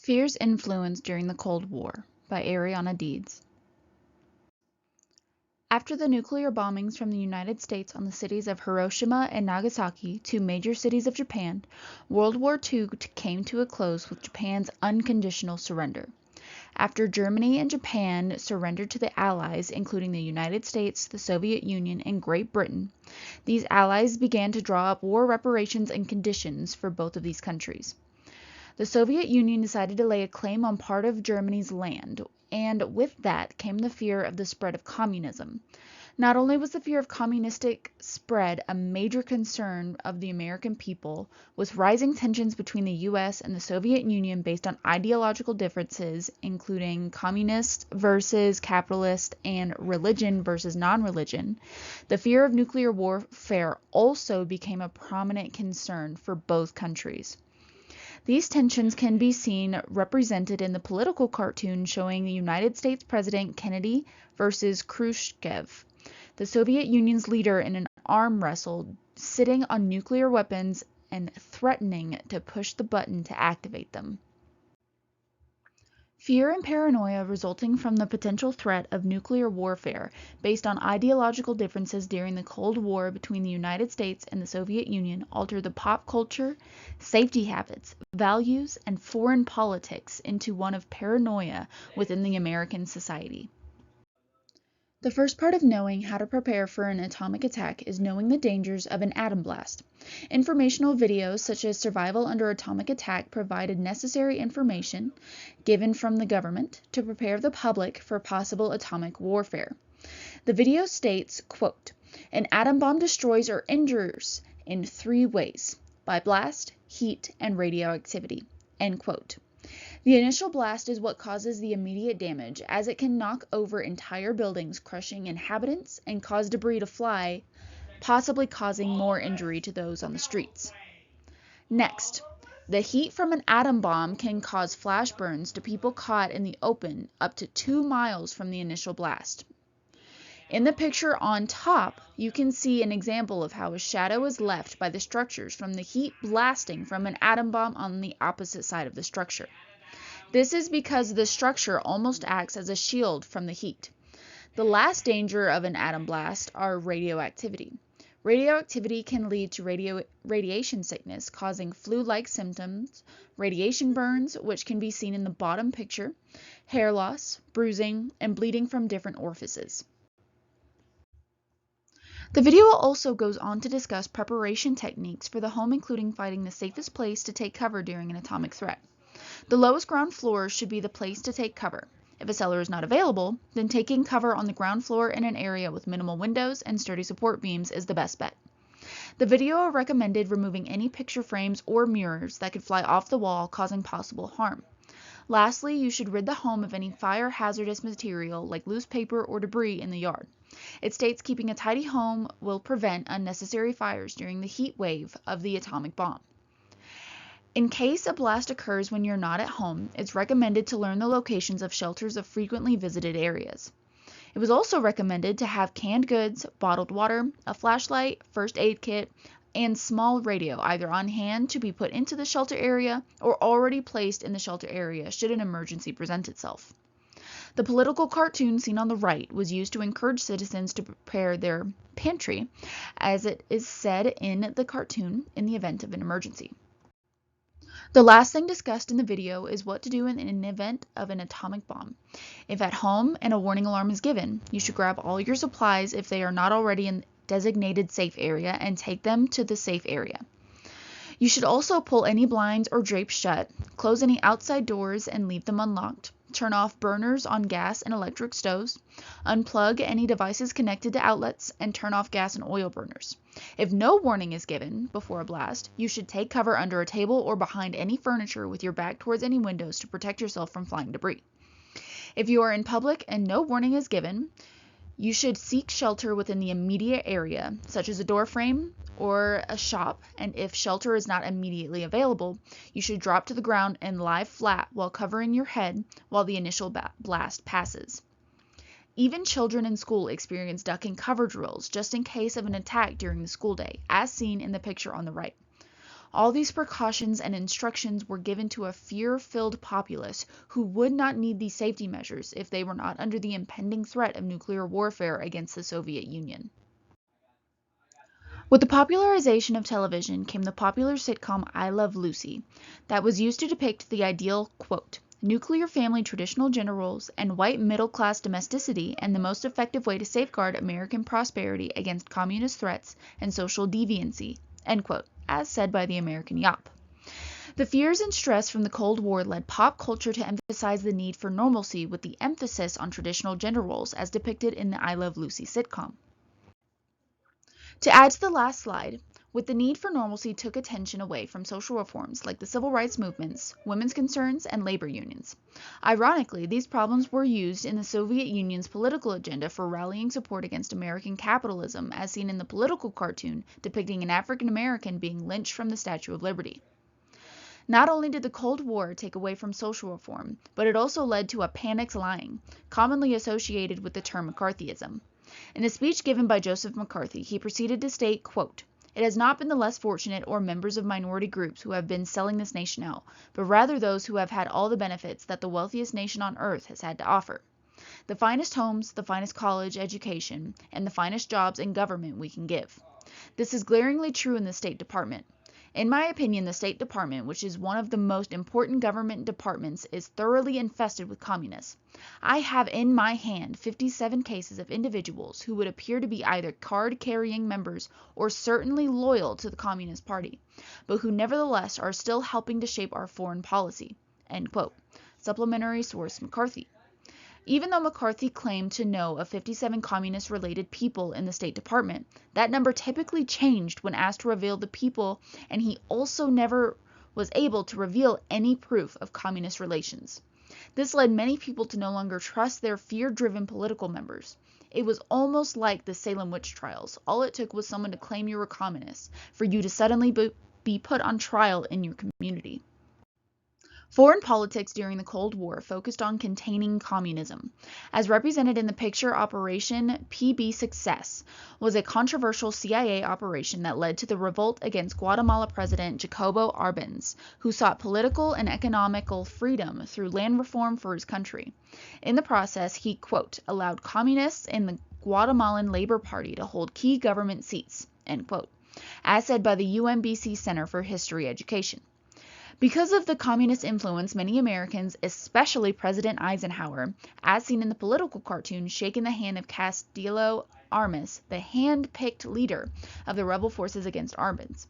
Fear's Influence During the Cold War by Ariana Deeds. After the nuclear bombings from the United States on the cities of Hiroshima and Nagasaki, two major cities of Japan, World War II came to a close with Japan's unconditional surrender. After Germany and Japan surrendered to the Allies, including the United States, the Soviet Union, and Great Britain, these allies began to draw up war reparations and conditions for both of these countries. The Soviet Union decided to lay a claim on part of Germany's land, and with that came the fear of the spread of communism. Not only was the fear of communistic spread a major concern of the American people, with rising tensions between the US and the Soviet Union based on ideological differences, including communist versus capitalist and religion versus non-religion, the fear of nuclear warfare also became a prominent concern for both countries. These tensions can be seen represented in the political cartoon showing the United States President Kennedy versus Khrushchev, the Soviet Union's leader in an arm wrestle, sitting on nuclear weapons and threatening to push the button to activate them. Fear and paranoia resulting from the potential threat of nuclear warfare based on ideological differences during the Cold War between the United States and the Soviet Union altered the pop culture, safety habits, values, and foreign politics into one of paranoia within the American society. The first part of knowing how to prepare for an atomic attack is knowing the dangers of an atom blast. Informational videos such as Survival Under Atomic Attack provided necessary information given from the government to prepare the public for possible atomic warfare. The video states, quote, "An atom bomb destroys or injures in 3 ways: by blast, heat, and radioactivity," end quote. The initial blast is what causes the immediate damage, as it can knock over entire buildings, crushing inhabitants, and cause debris to fly, possibly causing more injury to those on the streets. Next, the heat from an atom bomb can cause flash burns to people caught in the open up to 2 miles from the initial blast. In the picture on top, you can see an example of how a shadow is left by the structures from the heat blasting from an atom bomb on the opposite side of the structure. This is because the structure almost acts as a shield from the heat. The last danger of an atom blast are radioactivity. Radioactivity can lead to radiation sickness, causing flu-like symptoms, radiation burns, which can be seen in the bottom picture, hair loss, bruising, and bleeding from different orifices. The video also goes on to discuss preparation techniques for the home, including finding the safest place to take cover during an atomic threat. The lowest ground floor should be the place to take cover. If a cellar is not available, then taking cover on the ground floor in an area with minimal windows and sturdy support beams is the best bet. The video recommended removing any picture frames or mirrors that could fly off the wall, causing possible harm. Lastly, you should rid the home of any fire hazardous material like loose paper or debris in the yard. It states keeping a tidy home will prevent unnecessary fires during the heat wave of the atomic bomb. In case a blast occurs when you're not at home, it's recommended to learn the locations of shelters of frequently visited areas. It was also recommended to have canned goods, bottled water, a flashlight, first aid kit, and small radio either on hand to be put into the shelter area or already placed in the shelter area should an emergency present itself. The political cartoon seen on the right was used to encourage citizens to prepare their pantry, as it is said in the cartoon, in the event of an emergency. The last thing discussed in the video is what to do in an event of an atomic bomb. If at home and a warning alarm is given, you should grab all your supplies if they are not already in designated safe area and take them to the safe area. You should also pull any blinds or drapes shut, close any outside doors and leave them unlocked, turn off burners on gas and electric stoves, unplug any devices connected to outlets, and turn off gas and oil burners. If no warning is given before a blast, you should take cover under a table or behind any furniture with your back towards any windows to protect yourself from flying debris. If you are in public and no warning is given, you should seek shelter within the immediate area, such as a door frame or a shop, and if shelter is not immediately available, you should drop to the ground and lie flat while covering your head while the initial blast passes. Even children in school experience duck and cover drills just in case of an attack during the school day, as seen in the picture on the right. All these precautions and instructions were given to a fear-filled populace who would not need these safety measures if they were not under the impending threat of nuclear warfare against the Soviet Union. With the popularization of television came the popular sitcom I Love Lucy that was used to depict the ideal, quote, nuclear family traditional gender roles and white middle-class domesticity and the most effective way to safeguard American prosperity against communist threats and social deviancy, end quote, as said by the American Yop. The fears and stress from the Cold War led pop culture to emphasize the need for normalcy with the emphasis on traditional gender roles as depicted in the I Love Lucy sitcom. To add to the last slide, with the need for normalcy took attention away from social reforms like the civil rights movements, women's concerns, and labor unions. Ironically, these problems were used in the Soviet Union's political agenda for rallying support against American capitalism, as seen in the political cartoon depicting an African American being lynched from the Statue of Liberty. Not only did the Cold War take away from social reform, but it also led to a panicked lying, commonly associated with the term McCarthyism. In a speech given by Joseph McCarthy, he proceeded to state, quote, "It has not been the less fortunate or members of minority groups who have been selling this nation out, but rather those who have had all the benefits that the wealthiest nation on earth has had to offer. The finest homes, the finest college education, and the finest jobs in government we can give. This is glaringly true in the State Department. In my opinion, the State Department, which is one of the most important government departments, is thoroughly infested with communists. I have in my hand 57 cases of individuals who would appear to be either card-carrying members or certainly loyal to the Communist Party, but who nevertheless are still helping to shape our foreign policy." End quote. Supplementary source McCarthy. Even though McCarthy claimed to know of 57 communist-related people in the State Department, that number typically changed when asked to reveal the people, and he also never was able to reveal any proof of communist relations. This led many people to no longer trust their fear-driven political members. It was almost like the Salem witch trials. All it took was someone to claim you were communist for you to suddenly be put on trial in your community. Foreign politics during the Cold War focused on containing communism. As represented in the picture, Operation PB Success was a controversial CIA operation that led to the revolt against Guatemala President Jacobo Arbenz, who sought political and economical freedom through land reform for his country. In the process, he, quote, allowed communists in the Guatemalan Labor Party to hold key government seats, end quote, as said by the UMBC Center for History Education. Because of the communist influence, many Americans, especially President Eisenhower, as seen in the political cartoon, shaking the hand of Castillo Armas, the hand-picked leader of the rebel forces against Arbenz.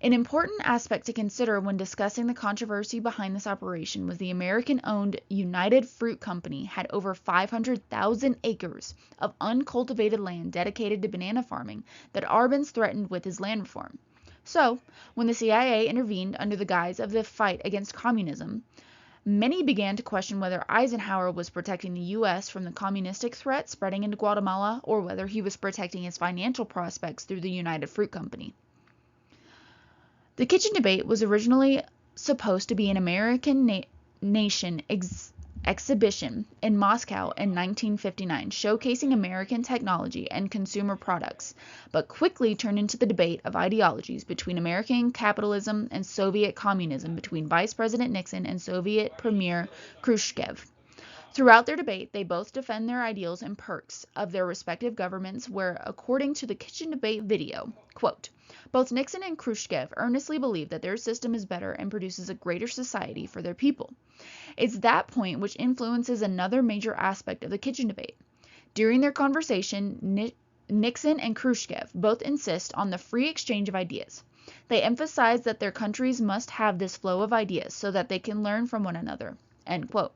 An important aspect to consider when discussing the controversy behind this operation was the American-owned United Fruit Company had over 500,000 acres of uncultivated land dedicated to banana farming that Arbenz threatened with his land reform. So, when the CIA intervened under the guise of the fight against communism, many began to question whether Eisenhower was protecting the U.S. from the communistic threat spreading into Guatemala or whether he was protecting his financial prospects through the United Fruit Company. The kitchen debate was originally supposed to be an American nation exhibition in Moscow in 1959, showcasing American technology and consumer products, but quickly turned into the debate of ideologies between American capitalism and Soviet communism between Vice President Nixon and Soviet Premier Khrushchev. Throughout their debate, they both defend their ideals and perks of their respective governments where, according to the kitchen debate video, quote, both Nixon and Khrushchev earnestly believe that their system is better and produces a greater society for their people. It's that point which influences another major aspect of the kitchen debate. During their conversation, Nixon and Khrushchev both insist on the free exchange of ideas. They emphasize that their countries must have this flow of ideas so that they can learn from one another. End quote.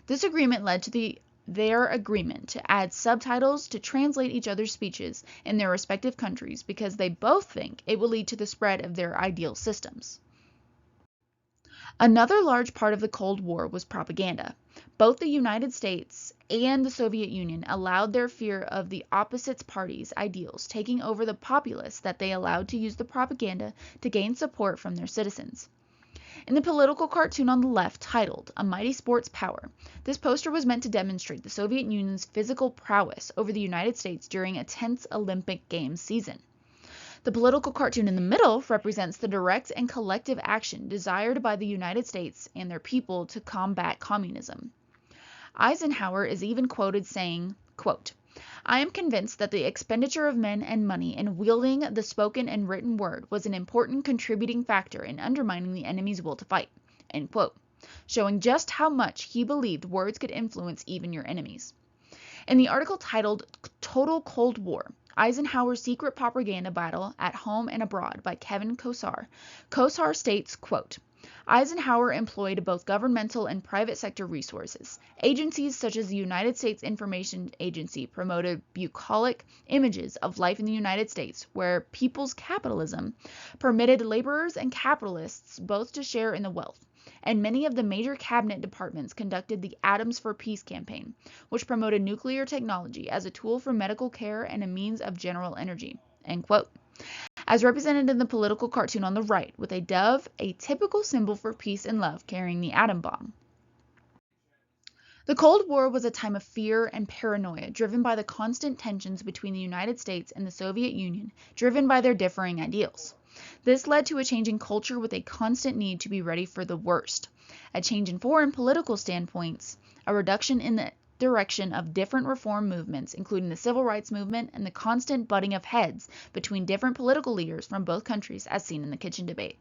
This agreement led to their agreement to add subtitles to translate each other's speeches in their respective countries because they both think it will lead to the spread of their ideal systems. Another large part of the Cold War was propaganda. Both the United States and the Soviet Union allowed their fear of the opposite parties' ideals taking over the populace that they allowed to use the propaganda to gain support from their citizens. In the political cartoon on the left, titled A Mighty Sports Power, this poster was meant to demonstrate the Soviet Union's physical prowess over the United States during a tense Olympic Games season. The political cartoon in the middle represents the direct and collective action desired by the United States and their people to combat communism. Eisenhower is even quoted saying, quote, "I am convinced that the expenditure of men and money in wielding the spoken and written word was an important contributing factor in undermining the enemy's will to fight," end quote, showing just how much he believed words could influence even your enemies. In the article titled Total Cold War, Eisenhower's Secret Propaganda Battle at Home and Abroad by Kevin Kosar, Kosar states, quote, "Eisenhower employed both governmental and private sector resources. Agencies such as the United States Information Agency promoted bucolic images of life in the United States, where people's capitalism permitted laborers and capitalists both to share in the wealth. And many of the major cabinet departments conducted the Atoms for Peace campaign, which promoted nuclear technology as a tool for medical care and a means of general energy," end quote. As represented in the political cartoon on the right, with a dove, a typical symbol for peace and love, carrying the atom bomb. The Cold War was a time of fear and paranoia, driven by the constant tensions between the United States and the Soviet Union, driven by their differing ideals. This led to a change in culture with a constant need to be ready for the worst, a change in foreign political standpoints, a reduction in the direction of different reform movements, including the civil rights movement, and the constant butting of heads between different political leaders from both countries as seen in the kitchen debate.